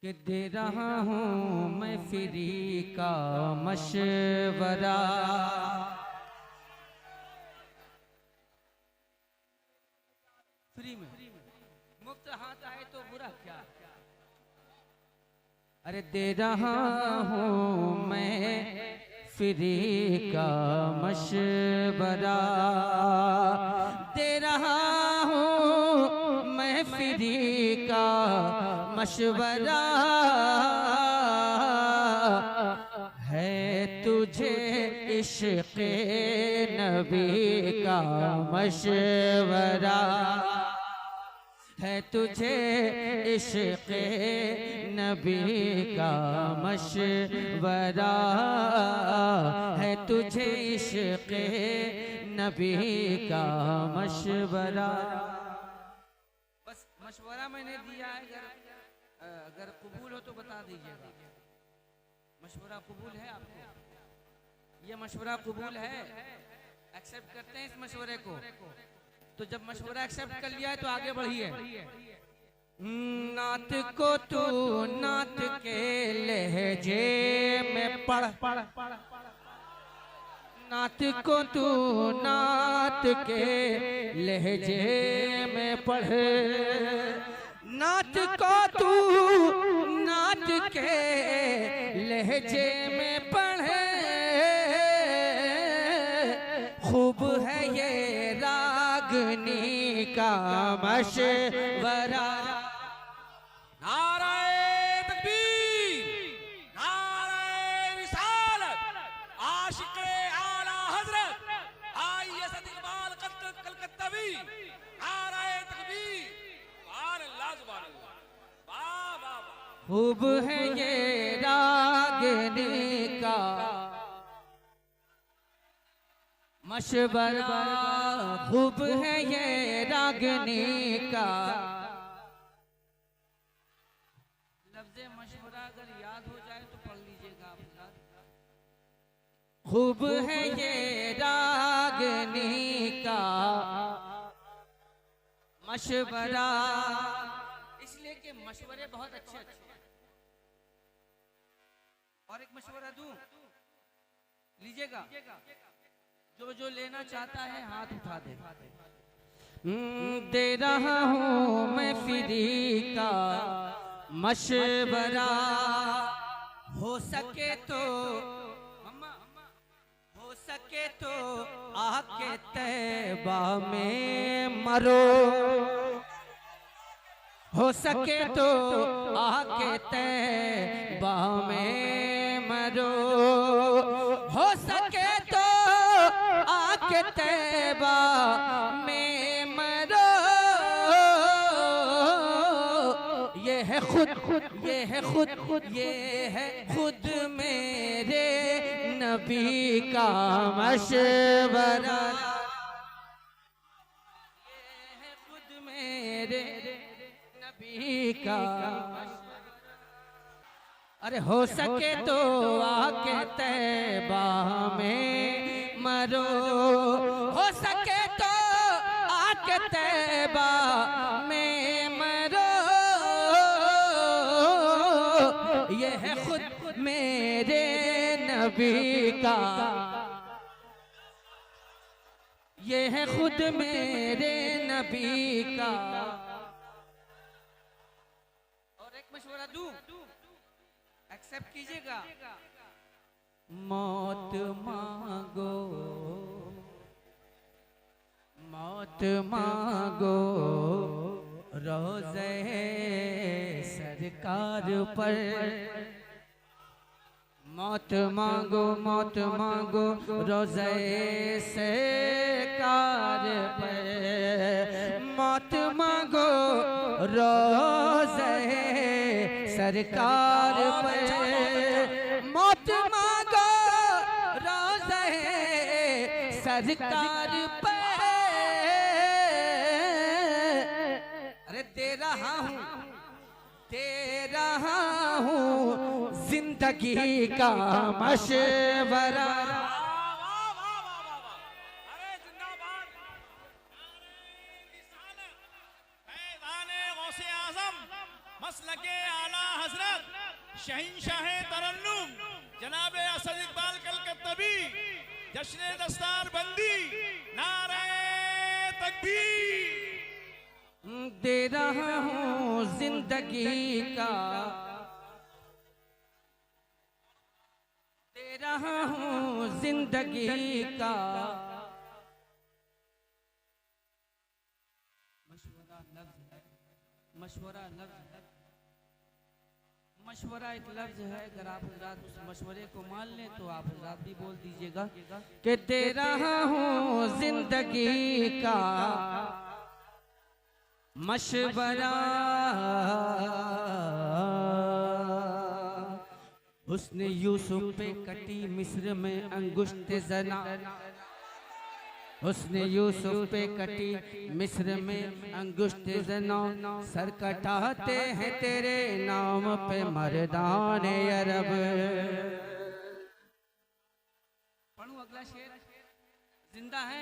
कि दे रहा हूँ मैं फ्री का मशवरा। फ्री में मुफ्त हाथ आए तो बुरा क्या। अरे दे रहा हूँ मैं फ्री का मशवरा, दे रहा हूँ मैं फ्री का मशवरा। है तुझे इश्क़ नबी का मशवरा, है तुझे इश्क़ नबी का मशवरा, है तुझे इश्क़ नबी का मशवरा। बस मशवरा मैंने दिया है, अगर कबूल हो तो बता दीजिएगा। मशवरा कबूल है आपको? ये मशवरा कबूल है? एक्सेप्ट करते हैं इस मशवरे को? तो जब मशवरा एक्सेप्ट कर लिया है तो आगे बढ़िए। नात को तू नात के लहजे में पढ़, नात को तू नात के लहजे में पढ़, नात को तू नात के लहजे में पढ़। खूब है ये रागनी का मशवरा। नाराए तकबीर, नाराए रिसालत, आशिक़े आला हज़रत आइए इक़बाल कलकत्तावी। नाराए तकबीर, सुभान अल्लाह, सुभान अल्लाह, वाह वाह वाह। खूब है ये रागनी का मशवरा, खूब है ये रागनी का। लफ्ज़ मशवरा अगर याद हो जाए तो पढ़ लीजिएगा आप। खूब है ये रागनी का मशवरा, इसलिए कि मशवरे बहुत अच्छे अच्छे हैं। और एक मशवरा दूं, लीजिएगा। जो जो लेना चाहता है हाथ उठा दे। दे रहा हूँ मैं फ्री का मशवरा, हो सके तो हो सके तो आके तैबा में मरो, हो सके तो आके तैबा में मरो, हो सके तो आके तैबा में मरो। ये है खुद, ये है खुद, ये है खुद मेरे नबी का मशवरा, ये है खुद मेरे नबी का। अरे हो सके तो आके तैबा में मरो, हो सके तो आके तैबा में मरो। ये है खुद मेरे नबी का, ये है खुद मेरे नबी का। और एक मशवरा दूं, एक्सेप्ट कीजिएगा। मौत मांगो, मौत मांगो रोज़े सरकार पर, मौत मांगो, मौत मांगो रोज़े सरकार पर, मौत मांगो रोज़े सरकार पर, मौत मांगो रोज़े सरकार पर। अरे दे रहा हूँ, दे रहा हूँ जिंदगी का मशवरा। अरे जिंदाबाद, मसलके आला हजरत शहंशाह तरन्नुम जनाब असद इकबाल कलकत्तवी जश्न दस्तार बंदी नारे तकबीर। दे रहा हूँ जिंदगी का, दे रहा हूँ जिंदगी का मशवरा लफ्ज है, मशवरा लफ्ज है, मशवरा एक लफ्ज है। अगर आप हजरात उस मशवरे को मान लें तो आप हजरात भी बोल दीजिएगा कि दे रहा हूँ जिंदगी का मशवरा, हुस्न यूसुफ पे कटी मिस्र में अंगुष्ठ जना, हुस्न यूसुफ पे कटी मिस्र में अंगुष्ठ जना, सर कटाते हैं तेरे नाम पे मर्दाने अरब। पढ़ूं अगला शेर? जिंदा है,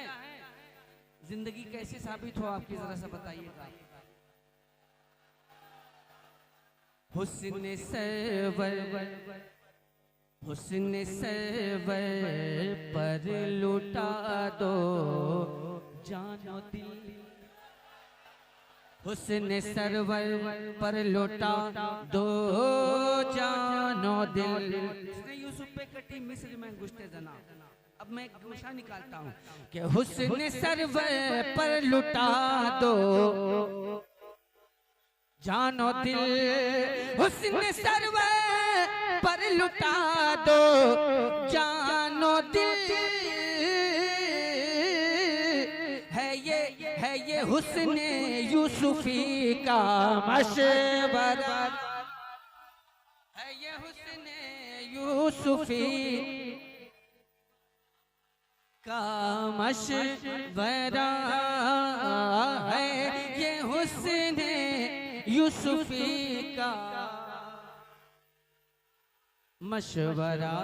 जिंदगी कैसे साबित हो आपकी जरा सा बताइएगा। हुस्न सरवर, हुस्न सरवर पर लुटा दो जानो दिल, हुस्न सरवर पर लुटा दो जानो दिल। इसने यूसुफ पे कटी मिस्र में अंगुष्ठ जना। अब मैं एक नशा निकालता हूँ कि हुस्न सरवर पर लुटा दो जानो दिल, हुस्न सरवर पर लुटा दो जानो दिल, है ये हुस्न यूसुफी का मशवरा, है ये हुस्न यूसुफी का मशवरा, है ये हुस्न यूसुफी का मशवरा।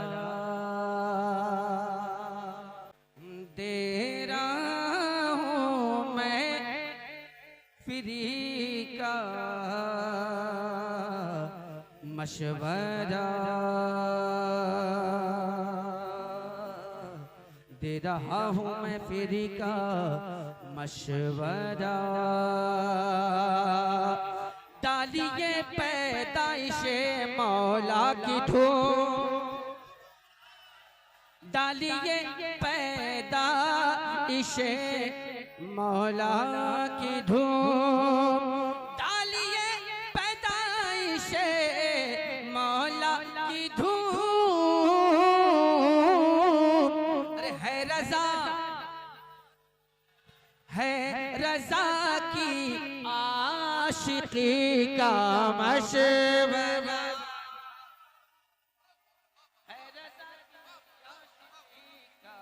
दे रहा हूँ मैं फ्री का मशवरा, दे रहा हूँ मैं फ्री का मशवरा। डालिए पैदाइशे मौला की धूम, डालिए पैदाइशे मौला की धूम, डालिए पैदाइशे मौला की धूम। अरे है रजा, है रजा की आशिकी का मशवरा, है रजा की आशिकी का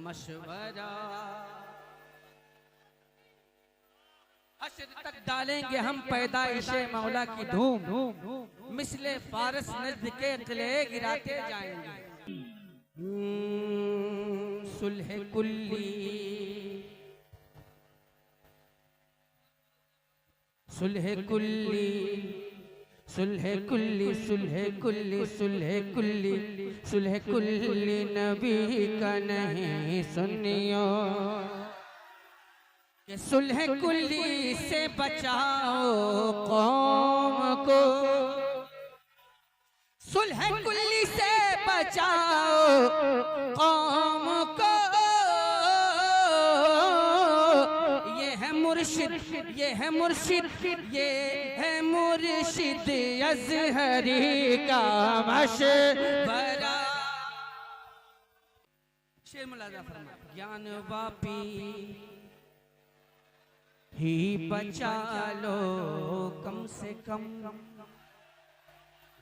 मशवरा। हश्र तक डालेंगे हम पैदाइशे मौला की धूम, मिसले फारस नज़्द के किले गिराते जाएंगे। सुलह कुल्ली, सुलह कुल्ली, सुलह कुल्ली, सुलह कुल्ली, सुलह कुल्ली, सुलह कुल्ली नबी का नहीं सुनियो, कि सुलह कुल्ली से बचाओ कौम को, सुलह कुल्ली से बचाओ कौम को। ये है मुर्शिद, ये है मुर्शिद, ये है मुर्शिद अज़हरी का मशवरा। शेर मुलाज़ा फरमा, ज्ञान वापी ही बचा लो कम से कम,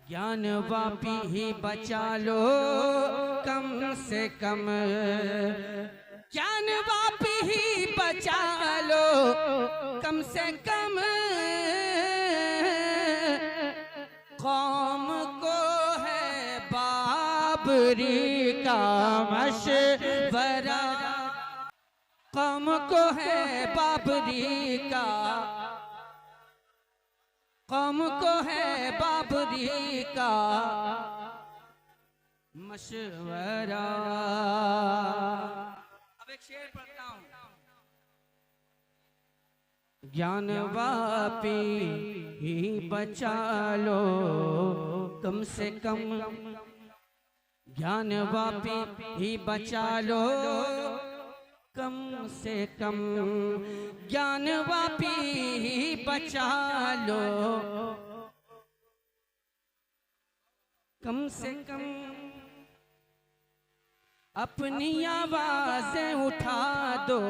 ज्ञान वापी ही बचा लो कम से कम, ज्ञान वापी ही बचा लो कम से कम। कौम को है बाबरी का मशवरा, कौम को है बाबरी का कौम को है बाबरी का मशवरा। अब एक शेर पढ़ता हूँ। ज्ञान वापी ही बचा लो कम से कम, ज्ञान वापी ही बचा लो कम से कम, ज्ञान वापी ही बचा लो कम से कम। अपनी आवाजें उठा दो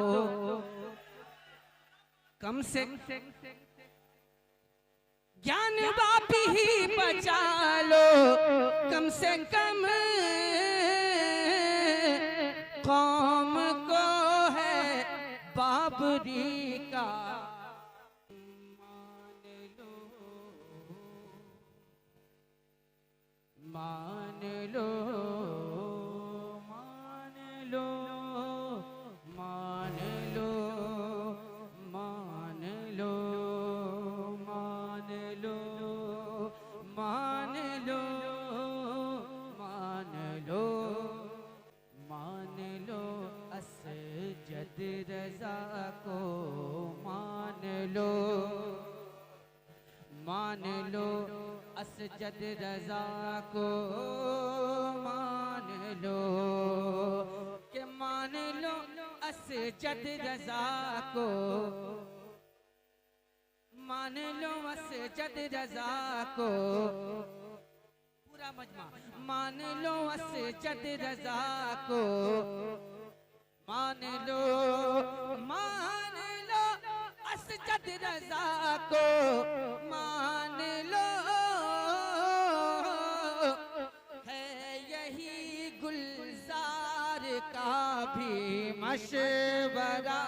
कम से, ज्ञान वापी ही बचा लो कम से कम। कौम को है बाबरी का मान लो, मान लो, मान लो, मान लो, मान लो, मान लो, मान लो, मान लो असजद रज़ा को मान लो, मान लो असजद रज़ा को मान लो, के मान लो असजद रज़ा को, मान लो असजद रज़ा को। पूरा मजमा मान लो असजद रज़ा को, मान लो, मान लो असजद रज़ा को, मान लो। गुलजार का भी मशवरा।